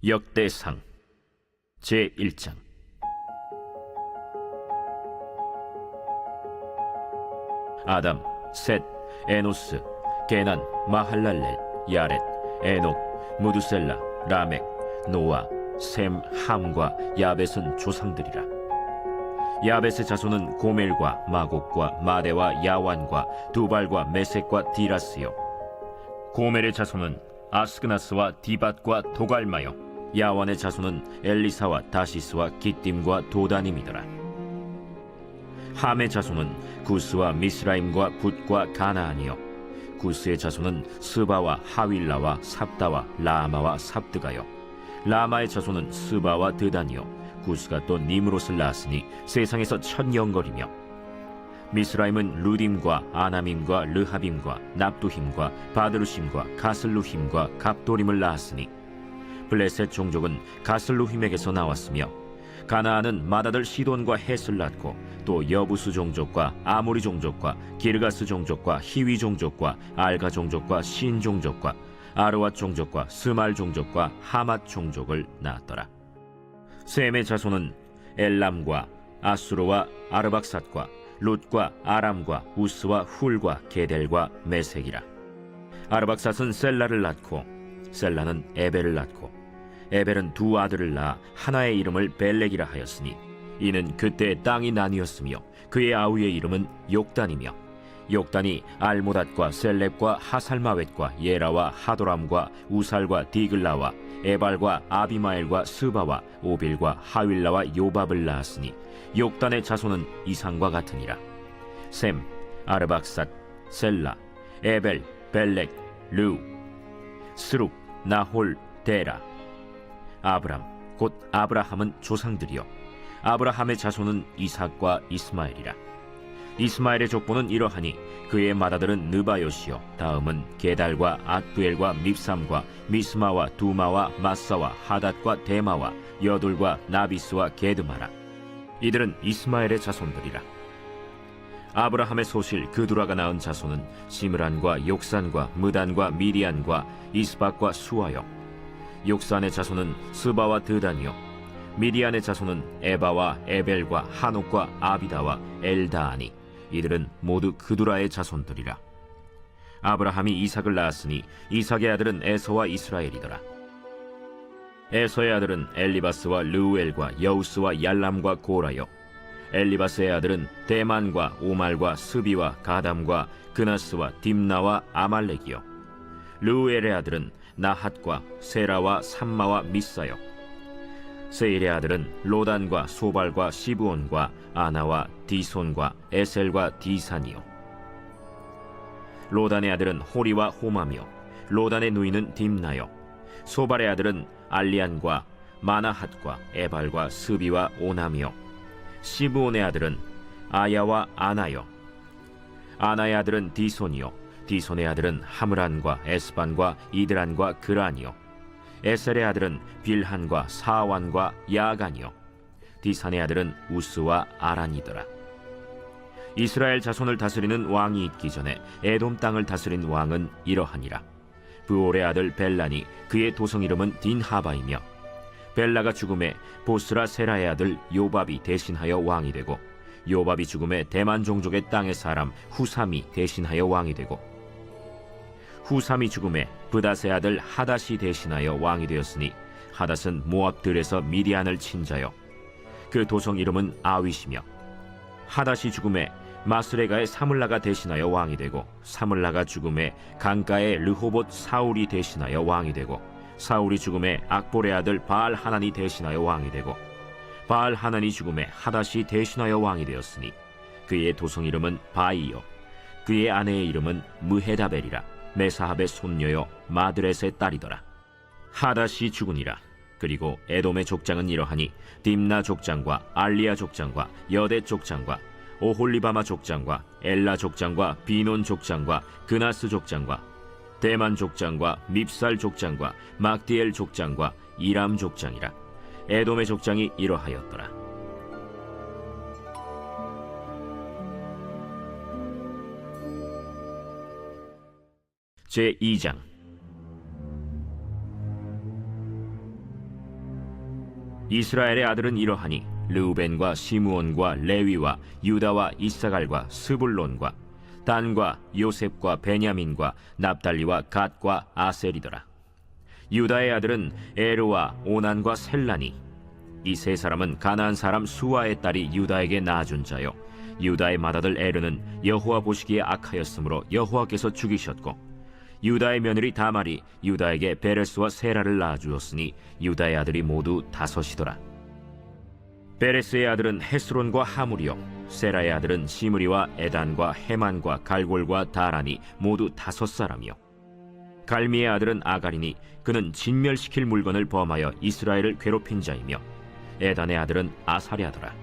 역대상 제1장. 아담, 셋, 에노스, 게난, 마할랄렐, 야렛, 에녹, 무두셀라, 라멕, 노아, 셈, 함과 야벳은 조상들이라. 야벳의 자손은 고멜과 마곡과 마대와 야완과 두발과 메섹과 디라스요. 고멜의 자손은 아스그나스와 디밧과 도갈마요. 야완의 자손은 엘리사와 다시스와 기띔과 도다님이더라. 함의 자손은 구스와 미스라임과 붓과 가나안이요. 구스의 자손은 스바와 하윌라와 삽다와 라마와 삽드가요. 라마의 자손은 스바와 드단이요. 구스가 또 니므롯을 낳았으니 세상에서 첫 영걸이며, 미스라임은 루딤과 아나밈과 르하빔과 납두힘과 바드루심과 가슬루힘과 갑도림을 낳았으니 블레셋 종족은 가슬루힘에게서 나왔으며, 가나안은 맏아들 시돈과 헷을 낳고 또 여부수 종족과 아모리 종족과 기르가스 종족과 히위 종족과 알가 종족과 신 종족과 아르왓 종족과 스말 종족과 하맛 종족을 낳았더라. 셈의 자손은 엘람과 아수르와 아르박삿과 룻과 아람과 우스와 훌과 게델과 메색이라. 아르박삿은 셀라를 낳고 셀라는 에벨을 낳고 에벨은 두 아들을 낳아 하나의 이름을 벨렉이라 하였으니 이는 그때 땅이 나뉘었으며 그의 아우의 이름은 욕단이며, 욕단이 알모닷과 셀렙과 하살마웻과 예라와 하도람과 우살과 디글라와 에발과 아비마엘과 스바와 오빌과 하윌라와 요밥을 낳았으니 욕단의 자손은 이상과 같으니라. 셈, 아르박삿, 셀라, 에벨, 벨렉, 르우, 스룩, 나홀, 데라. 아브람 곧 아브라함은 조상들이요. 아브라함의 자손은 이삭과 이스마엘이라. 이스마엘의 족보는 이러하니 그의 맏아들은 느바요시요, 다음은 게달과 앗부엘과 밉삼과 미스마와 두마와 마사와 하닷과 데마와 여둘과 나비스와 게드마라. 이들은 이스마엘의 자손들이라. 아브라함의 소실 그두라가 낳은 자손은 시므란과 욕산과 무단과 미디안과 이스박과 수아요. 욕산의 자손은 스바와 드단이요. 미디안의 자손은 에바와 에벨과 한옥과 아비다와 엘다아니. 이들은 모두 그두라의 자손들이라. 아브라함이 이삭을 낳았으니 이삭의 아들은 에서와 이스라엘이더라. 에서의 아들은 엘리바스와 르우엘과 여우스와 얄람과 고라요. 엘리바스의 아들은 대만과 오말과 스비와 가담과 그나스와 딥나와 아말렉이요. 르우엘의 아들은 나핫과 세라와 삼마와 미사요. 세일의 아들은 로단과 소발과 시브온과 아나와 디손과 에셀과 디산이요. 로단의 아들은 호리와 호마며 로단의 누이는 딥나요. 소발의 아들은 알리안과 마나핫과 에발과 스비와 오나미요. 시브온의 아들은 아야와 아나요. 아나의 아들은 디손이요. 디손의 아들은 하므란과 에스반과 이드란과 그란이요. 에셀의 아들은 빌한과 사완과 야간이요. 디산의 아들은 우스와 아란이더라. 이스라엘 자손을 다스리는 왕이 있기 전에 에돔 땅을 다스린 왕은 이러하니라. 브올의 아들 벨란이 그의 도성 이름은 딘하바이며, 벨라가 죽음에 보스라 세라의 아들 요밥이 대신하여 왕이 되고, 요밥이 죽음에 대만 종족의 땅의 사람 후삼이 대신하여 왕이 되고, 후삼이 죽음에 브닷의 아들 하닷이 대신하여 왕이 되었으니 하닷은 모압들에서 미디안을 친 자요. 그 도성 이름은 아윗이며, 하닷이 죽음에 마스레가의 사물라가 대신하여 왕이 되고, 사물라가 죽음에 강가의 르호봇 사울이 대신하여 왕이 되고, 사울이 죽음에 악볼의 아들 바알 하난이 대신하여 왕이 되고, 바알 하난이 죽음에 하닷이 대신하여 왕이 되었으니 그의 도성 이름은 바이요. 그의 아내의 이름은 무헤다벨이라. 메사합의 손녀요 마드렛의 딸이더라. 하닷이 죽으니라. 그리고 에돔의 족장은 이러하니 딥나 족장과 알리아 족장과 여대 족장과 오홀리바마 족장과 엘라 족장과 비논 족장과 그나스 족장과 대만 족장과 밉살 족장과 막디엘 족장과 이람 족장이라. 에돔의 족장이 이러하였더라. 제2장. 이스라엘의 아들은 이러하니 르우벤과 시므온과 레위와 유다와 이사갈과 스불론과 단과 요셉과 베냐민과 납달리와 갓과 아셀이더라. 유다의 아들은 에르와 오난과 셀라니. 이 세 사람은 가나안 사람 수아의 딸이 유다에게 낳아준 자요, 유다의 맏아들 에르는 여호와 보시기에 악하였으므로 여호와께서 죽이셨고, 유다의 며느리 다말이 유다에게 베레스와 세라를 낳아주었으니 유다의 아들이 모두 5이더라. 베레스의 아들은 헤스론과 하물이요, 세라의 아들은 시므리와 에단과 헤만과 갈골과 다라니 모두 5사람이요. 갈미의 아들은 아갈이니 그는 진멸시킬 물건을 범하여 이스라엘을 괴롭힌 자이며, 에단의 아들은 아사랴더라.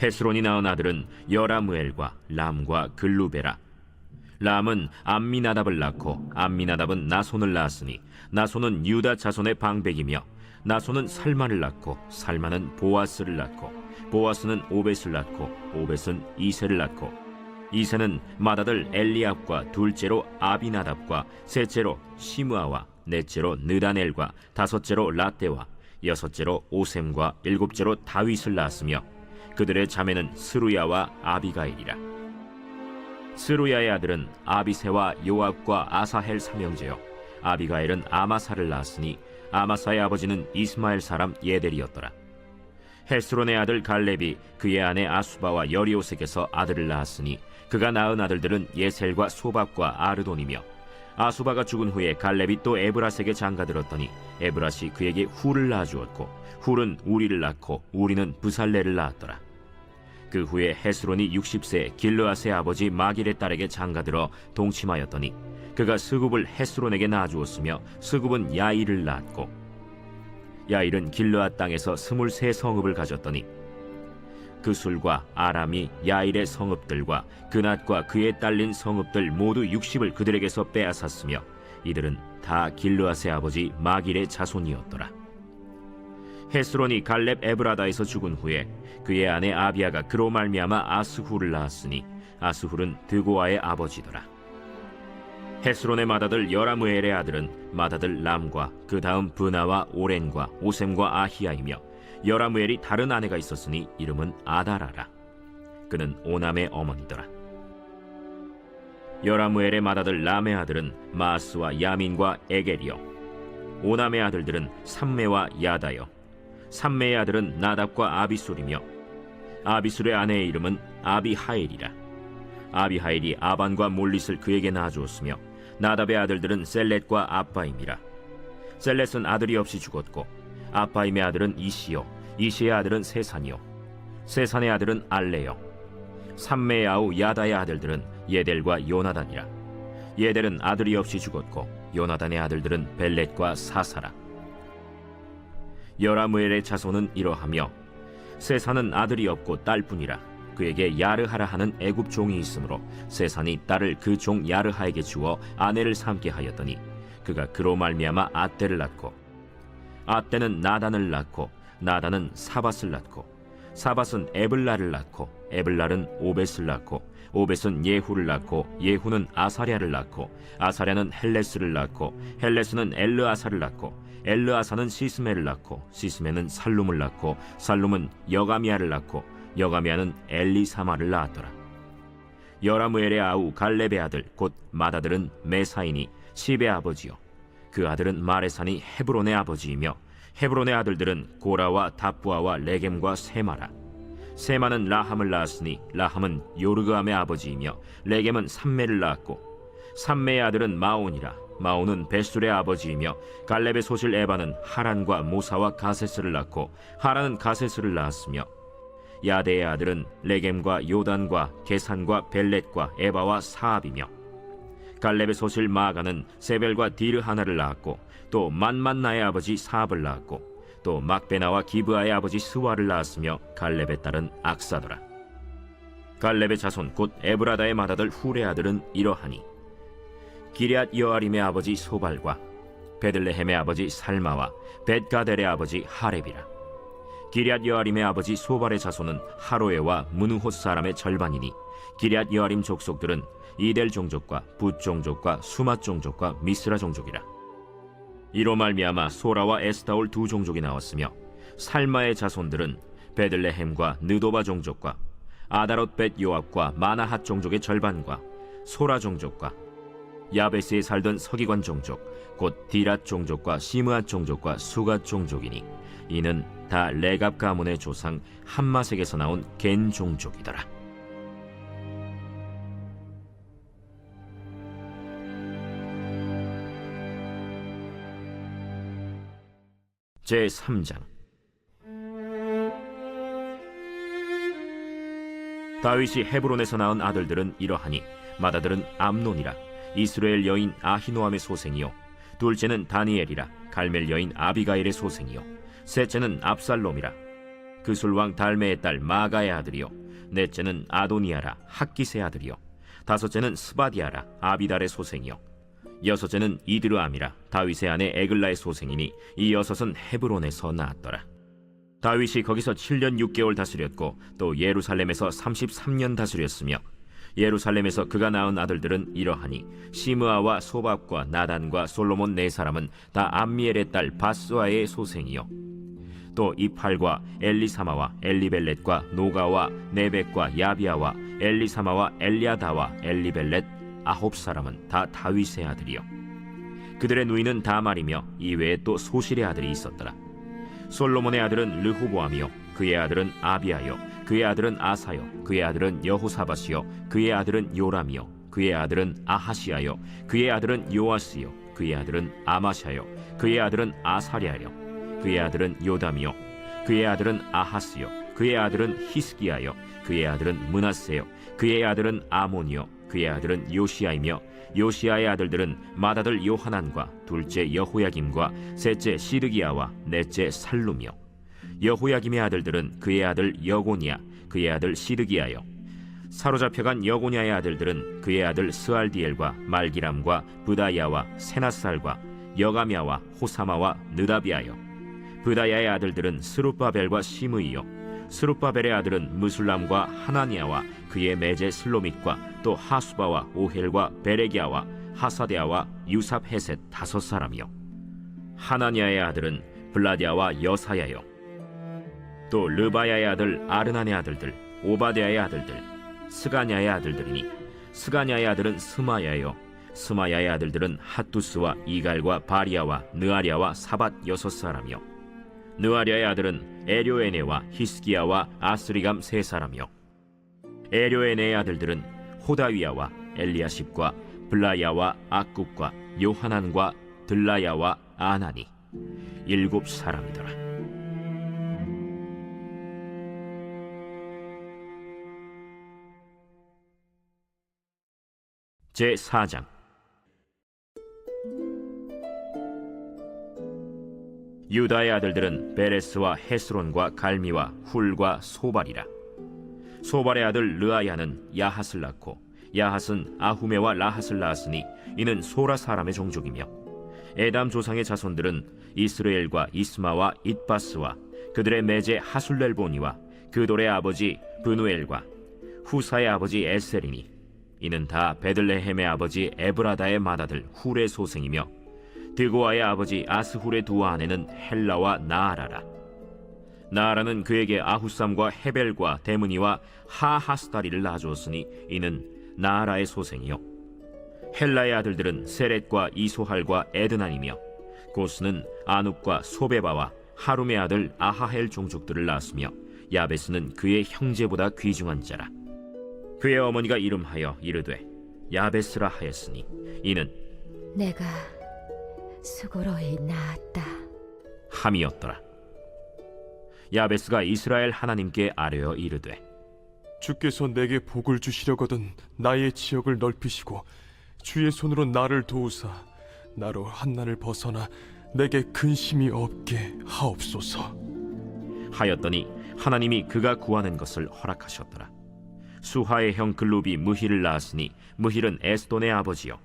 헤스론이 낳은 아들은 여라무엘과 람과 글루베라. 람은 암미나답을 낳고 암미나답은 나손을 낳았으니 나손은 유다 자손의 방백이며, 나손은 살만을 낳고 살만은 보아스를 낳고 보아스는 오벳을 낳고 오벳은 이세를 낳고, 이세는 맏아들 엘리압과 둘째로 아비나답과 셋째로 시므아와 넷째로 느다넬과 다섯째로 라떼와 여섯째로 오셈과 일곱째로 다윗을 낳았으며, 그들의 자매는 스루야와 아비가일이라. 스루야의 아들은 아비세와 요압과 아사헬 삼형제요, 아비가일은 아마사를 낳았으니 아마사의 아버지는 이스마엘 사람 예델이었더라. 헤스론의 아들 갈렙이 그의 아내 아수바와 여리오색에서 아들을 낳았으니 그가 낳은 아들들은 예셀과 소박과 아르돈이며, 아수바가 죽은 후에 갈렙이 또 에브라스에게 장가들었더니 에브라시 그에게 훌을 낳아주었고, 훌은 우리를 낳고 우리는 부살레를 낳았더라. 그 후에 헤스론이 60세 길르앗의 아버지 마길의 딸에게 장가들어 동침하였더니 그가 스굽을 헤스론에게 낳아주었으며 스굽은 야일을 낳았고, 야일은 길르앗 땅에서 23성읍을 가졌더니 그 술과 아람이 야일의 성읍들과 그낫과 그에 딸린 성읍들 모두 60을 그들에게서 빼앗았으며 이들은 다 길르앗의 아버지 마길의 자손이었더라. 헤스론이 갈렙 에브라다에서 죽은 후에 그의 아내 아비아가 그로 말미암아 아스훌을 낳았으니 아스훌은 드고아의 아버지더라. 헤스론의 맏아들 여라무엘의 아들은 맏아들 람과 그 다음 브나와 오렌과 오셈과 아히야이며, 여라무엘이 다른 아내가 있었으니 이름은 아다라라. 그는 오남의 어머니더라. 여라무엘의 맏아들 람의 아들은 마스와 야민과 에겔이요, 오남의 아들들은 삼메와 야다요, 삼메의 아들은 나답과 아비술이며, 아비술의 아내의 이름은 아비하일이라. 아비하일이 아반과 몰릿을 그에게 낳아주었으며 나답의 아들들은 셀렛과 아빠임이라. 셀렛은 아들이 없이 죽었고 아빠임의 아들은 이시요, 이시의 아들은 세산이요, 세산의 아들은 알레요. 삼메의 아우 야다의 아들들은 예델과 요나단이라. 예델은 아들이 없이 죽었고 요나단의 아들들은 벨렛과 사사라. 여라무엘의 자손은 이러하며, 세산은 아들이 없고 딸뿐이라. 그에게 야르하라 하는 애굽 종이 있으므로 세산이 딸을 그 종 야르하에게 주어 아내를 삼게 하였더니 그가 그로 말미암아 아떼를 낳고, 아떼는 나단을 낳고 나단은 사밧을 낳고, 사밧은 에블라를 낳고 에블랄은 오벳을 낳고 오벳은 예후를 낳고 예후는 아사랴를 낳고 아사랴는 헬레스를 낳고 헬레스는 엘르아사를 낳고 엘르아사는 시스메를 낳고 시스메는 살룸을 낳고 살룸은 여가미아를 낳고 여가미아는 엘리사마를 낳았더라. 여라무엘의 아우 갈렙의 아들 곧 맏아들은 메사이니 시베의 아버지요, 그 아들은 마레산이 헤브론의 아버지이며, 헤브론의 아들들은 고라와 다부아와 레겜과 세마라. 세마는 라함을 낳았으니 라함은 요르그암의 아버지이며 레겜은 삼메를 낳았고, 삼메의 아들은 마온이라. 마온은 베술의 아버지이며, 갈렙의 소실 에바는 하란과 모사와 가세스를 낳고 하란은 가세스를 낳았으며, 야데의 아들은 레겜과 요단과 게산과 벨렛과 에바와 사압이며, 갈렙의 소실 마아가는 세벨과 디르하나를 낳았고 또 만만나의 아버지 사압을 낳았고 또 막베나와 기브아의 아버지 스와를 낳았으며, 갈렙의 딸은 악사더라. 갈렙의 자손 곧 에브라다의 맏아들 훌의 아들은 이러하니, 기럇 여아림의 아버지 소발과 베들레헴의 아버지 살마와 벳가델의 아버지 하렙이라. 기럇 여아림의 아버지 소발의 자손은 하로에와 무누톳 사람의 절반이니, 기럇 여아림 족속들은 이델 종족과 붓 종족과 수맛 종족과 미스라 종족이라. 이로 말미암아 소라와 에스타올 두 종족이 나왔으며, 살마의 자손들은 베들레헴과 느도바 종족과 아다롯 벳 요압과 마나핫 종족의 절반과 소라 종족과 야베스에 살던 서기관 종족 곧 디랏 종족과 시므앗 종족과 수갓 종족이니 이는 다 레갑 가문의 조상 함마색에서 나온 겐 종족이더라. 제3장. 다윗이 헤브론에서 낳은 아들들은 이러하니 맏아들은 암논이라 이스라엘 여인 아히노암의 소생이요 둘째는 다니엘이라 갈멜 여인 아비가일의 소생이요 셋째는 압살롬이라 그술왕 달메의 딸 마가의 아들이요 넷째는 아도니아라 학기스의 아들이요 다섯째는 스바디아라 아비달의 소생이요 여섯째는 이드르암이라 다윗의 아내 에글라의 소생이니 이 여섯은 헤브론에서 낳았더라. 다윗이 거기서 7년 6개월 다스렸고 또 예루살렘에서 33년 다스렸으며 예루살렘에서 그가 낳은 아들들은 이러하니 시므아와 소밥과 나단과 솔로몬 네 사람은 다 암미엘의 딸 바스와의 소생이요 또 이팔과 엘리사마와 엘리벨렛과 노가와 네벡과 야비아와 엘리사마와 엘리아다와 엘리벨렛 9사람은 다 다윗의 아들이요 그들의 누이는 다말이며 이외에 또 소실의 아들이 있었더라. 솔로몬의 아들은 르호보암이요 그의 아들은 아비아요 그의 아들은 아사요 그의 아들은 여호사밧이요 그의 아들은 요람이요 그의 아들은 아하시아요 그의 아들은 요아스요 그의 아들은 아마샤요 그의 아들은 아사랴요 그의 아들은 요담이요 그의 아들은 아하스요 그의 아들은 히스기야요 그의 아들은 므낫세요 그의 아들은 아몬이요 그의 아들은 요시야이며 요시야의 아들들은 맏아들 요하난과 둘째 여호야김과 셋째 시드기야와 넷째 살룸이요 여호야김의 아들들은 그의 아들 여고니야 그의 아들 시드기야요 사로잡혀간 여고니야의 아들들은 그의 아들 스알디엘과 말기람과 부다야와 세나살과 여가미야와 호사마와 느다비아요 부다야의 아들들은 스룹바벨과 시므이요 스룹바벨의 아들은 무술람과 하나니아와 그의 매제 슬로밋과 또 하수바와 오헬과 베레기야와 하사데아와 유삽헤셋 5사람이요 하나니아의 아들은 블라디아와 여사야요 또 르바야의 아들 아르난의 아들들 오바데아의 아들들 스가냐의 아들들이니 스가냐의 아들은 스마야요 스마야의 아들들은 핫두스와 이갈과 바리아와 느아리아와 사밧 6사람이요 느아리아의 아들은 에료에네와 히스기야와 아스리감 3사람이요 에료에네의 아들들은 호다위야와 엘리야십과 블라야와 악굽과 요하난과 들라야와 아나니 7사람이더라. 제4장. 유다의 아들들은 베레스와 헤스론과 갈미와 훌과 소발이라. 소발의 아들 르아야는 야핫을 낳고 야핫은 아후메와 라핫을 낳았으니 이는 소라 사람의 종족이며 에담 조상의 자손들은 이스라엘과 이스마와 잇바스와 그들의 매제 하술렐보니와 그돌의 아버지 브누엘과 후사의 아버지 에셀이니 이는 다 베들레헴의 아버지 에브라다의 맏아들 훌의 소생이며 드고아의 아버지 아스훌의 두 아내는 헬라와 나아라라. 나아라는 그에게 아후삼과 헤벨과 데므니와 하하스다리를 낳아주었으니 이는 나아라의 소생이요 헬라의 아들들은 세렛과 이소할과 에드난이며 고스는 아눕과 소베바와 하룸의 아들 아하헬 종족들을 낳았으며 야베스는 그의 형제보다 귀중한 자라. 그의 어머니가 이름하여 이르되 야베스라 하였으니 이는 내가 수고로이 낳았다 함이었더라. 야베스가 이스라엘 하나님께 아뢰어 이르되 주께서 내게 복을 주시려거든 나의 지역을 넓히시고 주의 손으로 나를 도우사 나로 한난을 벗어나 내게 근심이 없게 하옵소서 하였더니 하나님이 그가 구하는 것을 허락하셨더라. 수하의 형 글룹이 무힐을 낳았으니 무힐은 에스돈의 아버지요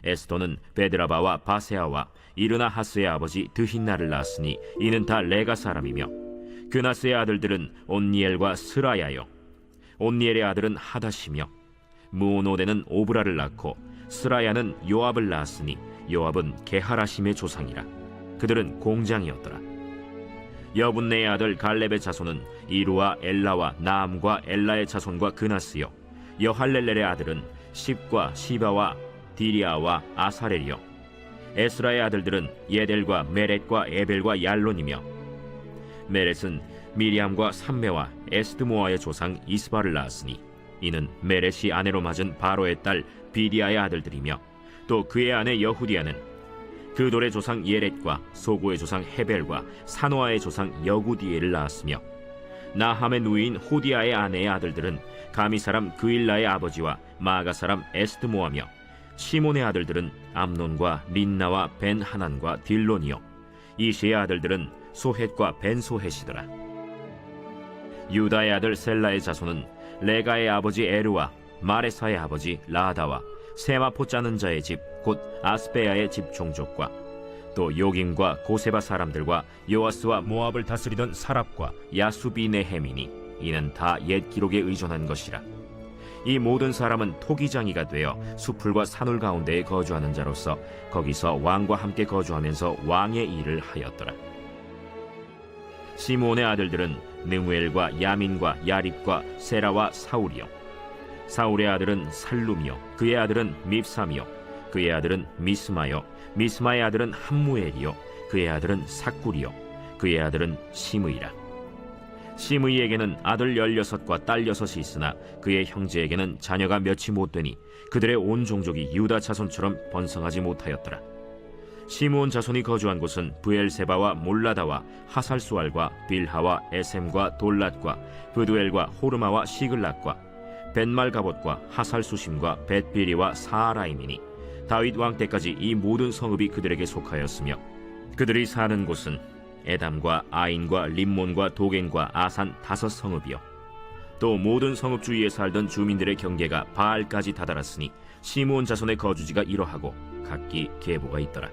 에스돈은 베드라바와 바세아와 이르나하스의 아버지 드힌나를 낳았으니 이는 다 레가 사람이며 그나스의 아들들은 온니엘과 스라야요 온니엘의 아들은 하다시며 무오노데는 오브라를 낳고 스라야는 요압을 낳았으니 요압은 게하라심의 조상이라. 그들은 공장이었더라. 여분네의 아들 갈렙의 자손은 이루와 엘라와 나암과 엘라의 자손과 그나스요. 여할렐렐의 아들은 십과 시바와 디리아와 아사렐이요. 에스라의 아들들은 예델과 메렛과 에벨과 얄론이며, 메렛은 미리암과 삼메와 에스드모아의 조상 이스바를 낳았으니 이는 메렛이 아내로 맞은 바로의 딸 비디아의 아들들이며, 또 그의 아내 여후디아는 그돌의 조상 예렛과 소고의 조상 헤벨과 사노아의 조상 여구디엘을 낳았으며, 나함의 누이인 호디아의 아내의 아들들은 가미 사람 그일라의 아버지와 마가 사람 에스드모아며, 시몬의 아들들은 암논과 린나와 벤하난과 딜론이요. 이시의 아들들은 소헷과 벤소헷이더라. 유다의 아들 셀라의 자손은 레가의 아버지 에르와 마레사의 아버지 라다와 세마포 짜는 자의 집 곧 아스베야의 집 종족과 또 요김과 고세바 사람들과 요아스와 모압을 다스리던 사랍과 야수비네헤미니 이는 다 옛 기록에 의존한 것이라. 이 모든 사람은 토기장이가 되어 수풀과 산울 가운데에 거주하는 자로서 거기서 왕과 함께 거주하면서 왕의 일을 하였더라. 시므온의 아들들은 느무엘과 야민과 야립과 세라와 사울이요. 사울의 아들은 살룸이요. 그의 아들은 밉삼이요. 그의 아들은 미스마요. 미스마의 아들은 함무엘이요. 그의 아들은 삭굴이요. 그의 아들은 시므이라. 시므이에게는 아들 16과 딸 6이 있으나 그의 형제에게는 자녀가 몇이 못되니 그들의 온 종족이 유다 자손처럼 번성하지 못하였더라. 시므온 자손이 거주한 곳은 브엘세바와 몰라다와 하살수알과 빌하와 에셈과 돌랏과 브두엘과 호르마와 시글락과 벤말가봇과 하살수심과 벳비리와 사아라임이니 다윗 왕 때까지 이 모든 성읍이 그들에게 속하였으며, 그들이 사는 곳은 에담과 아인과 림몬과 도겐과 아산 5성읍이요. 또 모든 성읍 주위에 살던 주민들의 경계가 바알까지 다다랐으니 시므온 자손의 거주지가 이러하고 각기 계보가 있더라.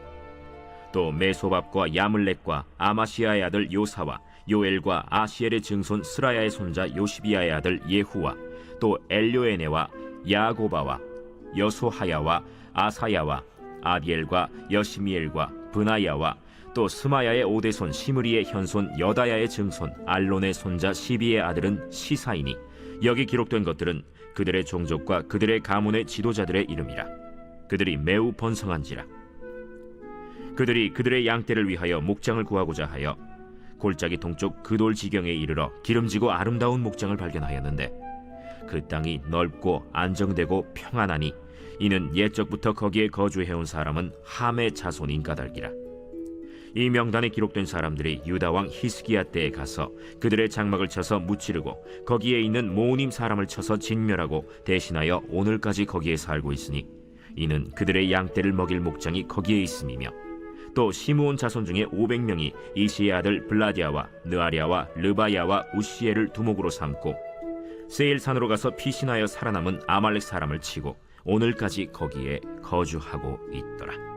또 메소밥과 야물렉과 아마시아의 아들 요사와 요엘과 아시엘의 증손 스라야의 손자 요시비아의 아들 예후와 또 엘료에네와 야고바와 여소하야와 아사야와 아비엘과 여시미엘과 브나야와 또 스마야의 오대손 시므리의 현손 여다야의 증손 알론의 손자 시비의 아들은 시사이니 여기 기록된 것들은 그들의 종족과 그들의 가문의 지도자들의 이름이라. 그들이 매우 번성한지라. 그들이 그들의 양떼를 위하여 목장을 구하고자 하여 골짜기 동쪽 그돌 지경에 이르러 기름지고 아름다운 목장을 발견하였는데 그 땅이 넓고 안정되고 평안하니 이는 옛적부터 거기에 거주해온 사람은 함의 자손인 까닭이라. 이 명단에 기록된 사람들이 유다왕 히스기야 때에 가서 그들의 장막을 쳐서 무찌르고 거기에 있는 모님 사람을 쳐서 진멸하고 대신하여 오늘까지 거기에 살고 있으니 이는 그들의 양떼를 먹일 목장이 거기에 있음이며, 또 시므온 자손 중에 500명이 이시의 아들 블라디아와 느아리아와 르바야와 우시엘을 두목으로 삼고 세일산으로 가서 피신하여 살아남은 아말렉 사람을 치고 오늘까지 거기에 거주하고 있더라.